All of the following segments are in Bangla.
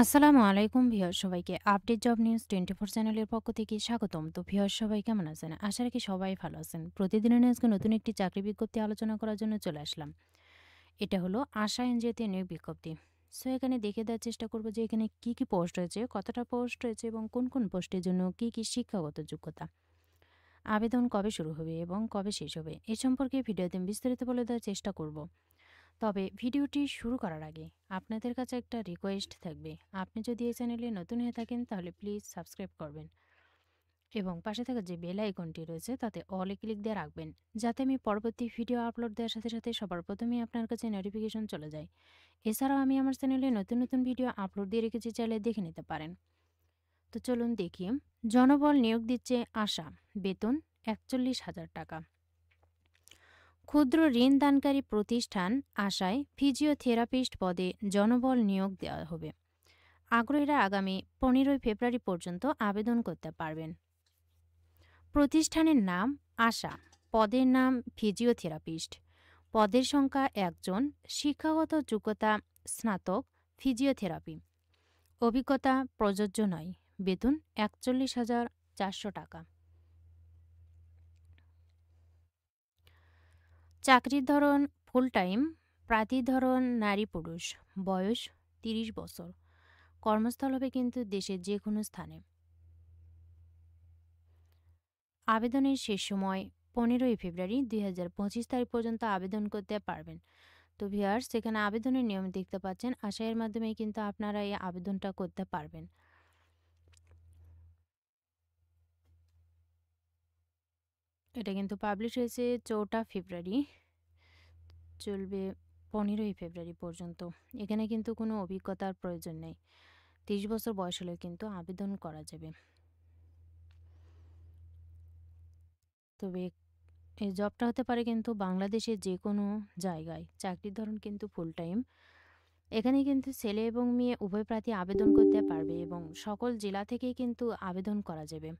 আসসালামু আলাইকুম ভিউয়ার্স সবাইকে আপডেট জব নিউজ 24 চ্যানেলের পক্ষ থেকে স্বাগতম। তো ভিউয়ার্স সবাই কেমন আছেন? আশা রাখি সবাই ভালো আছেন। প্রতিদিনের ন্যায় আজকে নতুন একটি চাকরি বিজ্ঞপ্তি আলোচনা করার জন্য চলে আসলাম। এটা হলো আশা এনজিওতে নিয়োগ বিজ্ঞপ্তি। সো এখানে দেখে দেওয়ার চেষ্টা করব যে এখানে কি পোস্ট রয়েছে, কতটা পোস্ট রয়েছে এবং কোন কোন পোস্টের জন্য কি শিক্ষাগত যোগ্যতা। আবেদন কবে শুরু হবে এবং কবে শেষ হবে এ সম্পর্কে ভিডিওতে বিস্তারিত বলে দেওয়ার চেষ্টা করব। তবে ভিডিওটি শুরু করার আগে আপনাদের কাছে একটা রিকোয়েস্ট থাকবে। আপনি যদি এই চ্যানেলে নতুন হয়ে থাকেন তাহলে প্লিজ সাবস্ক্রাইব করবেন এবং পাশে থাকা যে বেল আইকনটি রয়েছে তাতে অলে ক্লিক দিয়ে রাখবেন, যাতে আমি পরবর্তী ভিডিও আপলোড দেওয়ার সাথে সাথে সবার প্রথমেই আপনার কাছে নোটিফিকেশন চলে যায়। এছাড়াও আমি আমার চ্যানেলে নতুন নতুন ভিডিও আপলোড দিয়ে রেখেছি, চাইলে দেখে নিতে পারেন। তো চলুন দেখি। জনবল নিয়োগ দিচ্ছে আশা, বেতন ৪১,০০০ টাকা। ক্ষুদ্র ঋণ দানকারী প্রতিষ্ঠান আশায় ফিজিওথেরাপিস্ট পদে জনবল নিয়োগ দেওয়া হবে। আগ্রহীরা আগামী 15 ফেব্রুয়ারি পর্যন্ত আবেদন করতে পারবেন। প্রতিষ্ঠানের নাম আশা, পদের নাম ফিজিওথেরাপিস্ট, পদের সংখ্যা 1 জন, শিক্ষাগত যোগ্যতা স্নাতক ফিজিওথেরাপি, অভিজ্ঞতা প্রযোজ্য নয়, বেতন ৪১,৪০০ টাকা। চাকরির ধরন ফুল টাইম, প্রার্থীর ধরন নারী পুরুষ, বয়স ৩০ বছর, কর্মস্থল হবে কিন্তু দেশের যে কোনো স্থানে। আবেদনের শেষ সময় 15 ফেব্রুয়ারি 2025 তারিখ পর্যন্ত আবেদন করতে পারবেন। তো ভিউয়ার্স, সেখানে আবেদনের নিয়ম দেখতে পাচ্ছেন। আশায়ের মাধ্যমেই কিন্তু আপনারা এই আবেদনটা করতে পারবেন। এটা কিন্তু পাবলিশ হয়েছে 4 ফেব্রুয়ারি, চলবে 15 ফেব্রুয়ারি পর্যন্ত। এখানে কিন্তু কোনো অভিজ্ঞতার প্রয়োজন নেই। 30 বছর বয়স হলে কিন্তু আবেদন করা যাবে। তবে এই জবটা হতে পারে কিন্তু বাংলাদেশের যে কোনো জায়গায়। চাকরির ধরন কিন্তু ফুল টাইম। এখানে কিন্তু ছেলে এবং মেয়ে উভয় প্রার্থী আবেদন করতে পারবে এবং সকল জেলা থেকেই কিন্তু আবেদন করা যাবে।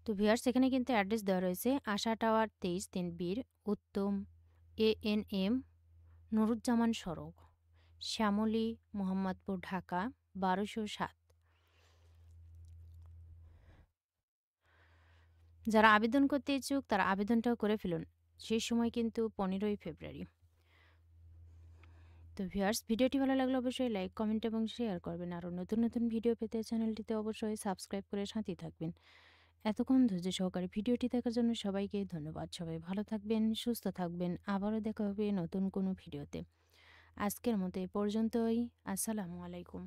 তো ভিউয়ার্স, এখানে কিন্তু অ্যাড্রেস দেওয়া রয়েছে আশা টাওয়ার 23 3 উত্তম ANM নুরুজ্জামান সড়ক, শ্যামলী, মোহাম্মদপুর, ঢাকা ১২০৭। যারা আবেদন করতে ইচ্ছুক তারা আবেদনটাও করে ফেলুন। সেই সময় কিন্তু 15 ফেব্রুয়ারি। তো ভিউয়ার্স, ভিডিওটি ভালো লাগলে অবশ্যই লাইক, কমেন্ট এবং শেয়ার করবেন। আরও নতুন নতুন ভিডিও পেতে চ্যানেলটিতে অবশ্যই সাবস্ক্রাইব করে সাথেই থাকবেন। এতক্ষণ ধৈর্য সহকারে ভিডিওটি দেখার জন্য সবাইকে ধন্যবাদ। সবাই ভালো থাকবেন, সুস্থ থাকবেন। আবারও দেখা হবে নতুন কোনো ভিডিওতে। আজকের মতো এ পর্যন্তই। আসসালামু আলাইকুম।